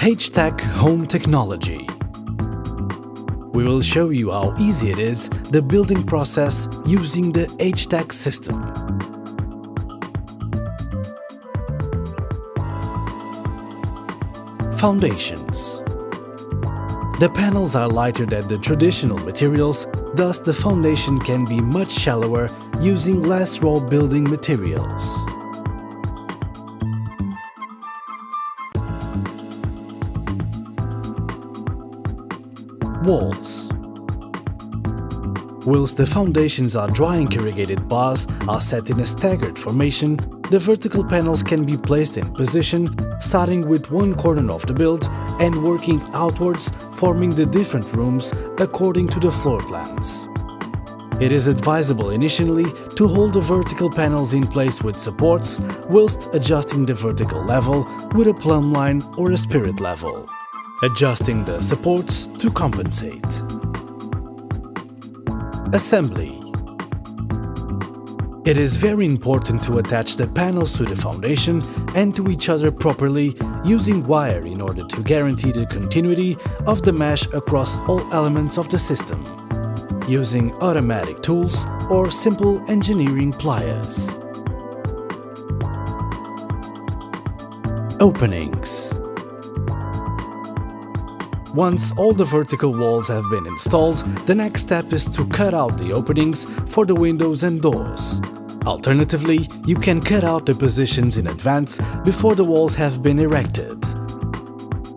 HTECH Home Technology. We will show you how easy it is the building process using the HTECH system. Foundations. The panels are lighter than the traditional materials, thus the foundation can be much shallower using less raw building materials. Walls. Whilst the foundations are dry and corrugated bars are set in a staggered formation, the vertical panels can be placed in position, starting with one corner of the build and working outwards, forming the different rooms according to the floor plans. It is advisable initially to hold the vertical panels in place with supports, whilst adjusting the vertical level with a plumb line or a spirit level, adjusting the supports to compensate. Assembly. It is very important to attach the panels to the foundation and to each other properly using wire in order to guarantee the continuity of the mesh across all elements of the system, using automatic tools or simple engineering pliers. Openings. Once all the vertical walls have been installed, the next step is to cut out the openings for the windows and doors. Alternatively, you can cut out the positions in advance before the walls have been erected.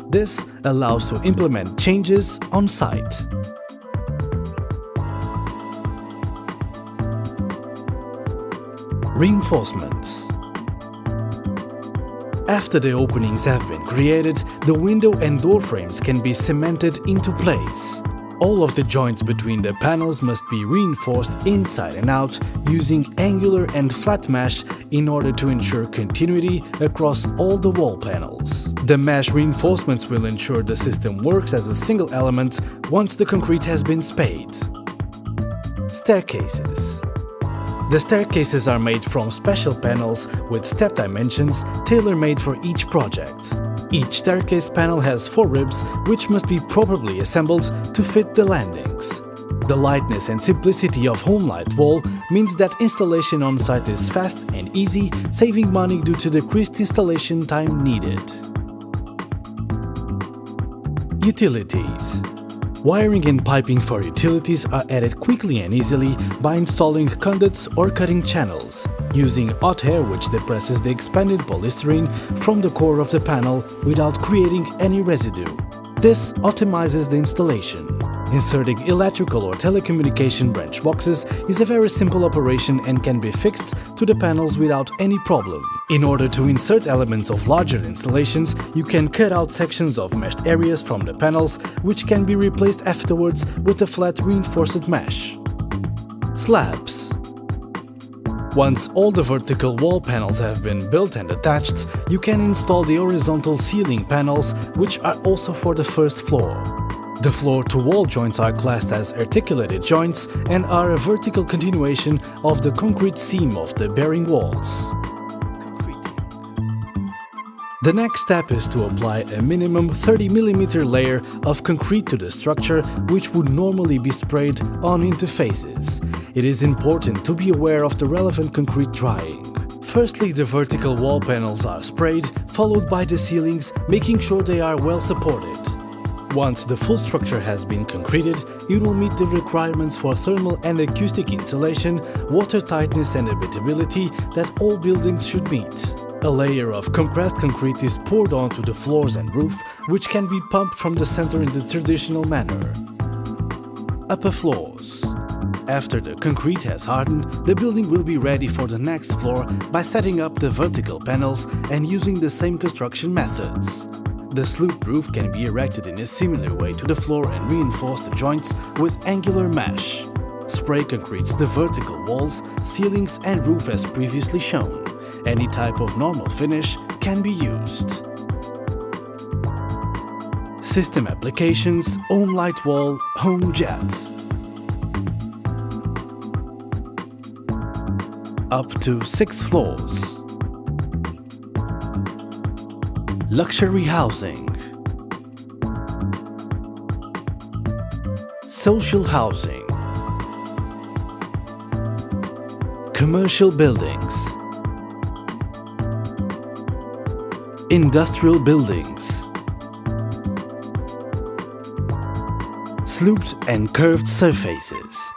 This allows to implement changes on site. Reinforcements. After the openings have been created, the window and door frames can be cemented into place. All of the joints between the panels must be reinforced inside and out using angular and flat mesh in order to ensure continuity across all the wall panels. The mesh reinforcements will ensure the system works as a single element once the concrete has been spayed. Staircases. The staircases are made from special panels with step dimensions tailor-made for each project. Each staircase panel has 4 ribs which must be properly assembled to fit the landings. The lightness and simplicity of HomeLight wall means that installation on site is fast and easy, saving money due to decreased installation time needed. Utilities. Wiring and piping for utilities are added quickly and easily by installing conduits or cutting channels, using hot air which depresses the expanded polystyrene from the core of the panel without creating any residue. This optimizes the installation. Inserting electrical or telecommunication branch boxes is a very simple operation and can be fixed to the panels without any problem. In order to insert elements of larger installations, you can cut out sections of meshed areas from the panels, which can be replaced afterwards with a flat reinforced mesh. Slabs. Once all the vertical wall panels have been built and attached, you can install the horizontal ceiling panels, which are also for the first floor. The floor-to-wall joints are classed as articulated joints and are a vertical continuation of the concrete seam of the bearing walls. The next step is to apply a minimum 30 mm layer of concrete to the structure, which would normally be sprayed on into faces. It is important to be aware of the relevant concrete drying. Firstly, the vertical wall panels are sprayed, followed by the ceilings, making sure they are well supported. Once the full structure has been concreted, it will meet the requirements for thermal and acoustic insulation, water tightness and habitability that all buildings should meet. A layer of compressed concrete is poured onto the floors and roof, which can be pumped from the center in the traditional manner. Upper floors. After the concrete has hardened, the building will be ready for the next floor by setting up the vertical panels and using the same construction methods. The sloop roof can be erected in a similar way to the floor and reinforce the joints with angular mesh. Spray concretes the vertical walls, ceilings and roof as previously shown. Any type of normal finish can be used. System applications, HomeLight Wall, HomeJet. Up to 6 floors. Luxury housing. social housing, commercial buildings, industrial buildings, sloped and curved surfaces,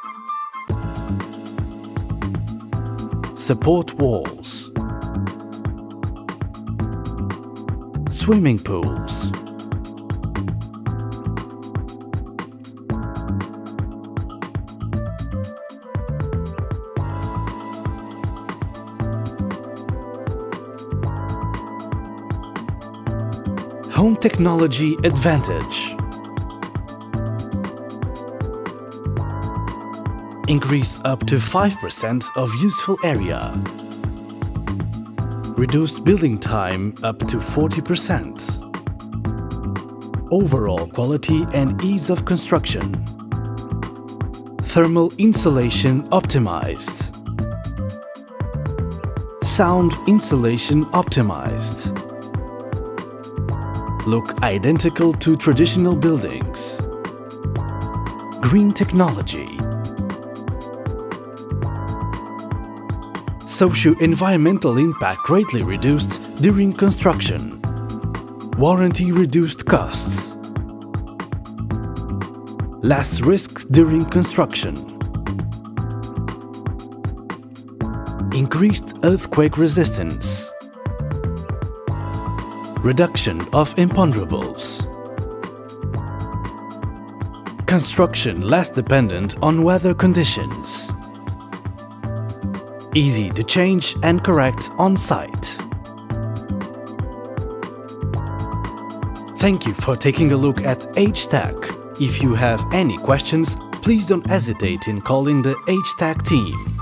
support walls, swimming pools, home technology advantage. Increase up to 5% of useful area. Reduced building time up to 40%. Overall quality and ease of construction. Thermal insulation optimized. Sound insulation optimized. Look identical to traditional buildings. Green technology. Socio-environmental impact greatly reduced during construction. Warranty reduced costs. Less risk during construction. Increased earthquake resistance. Reduction of imponderables. Construction less dependent on weather conditions. Easy to change and correct on site. Thank you for taking a look at HTECH. If you have any questions, please don't hesitate in calling the HTECH team.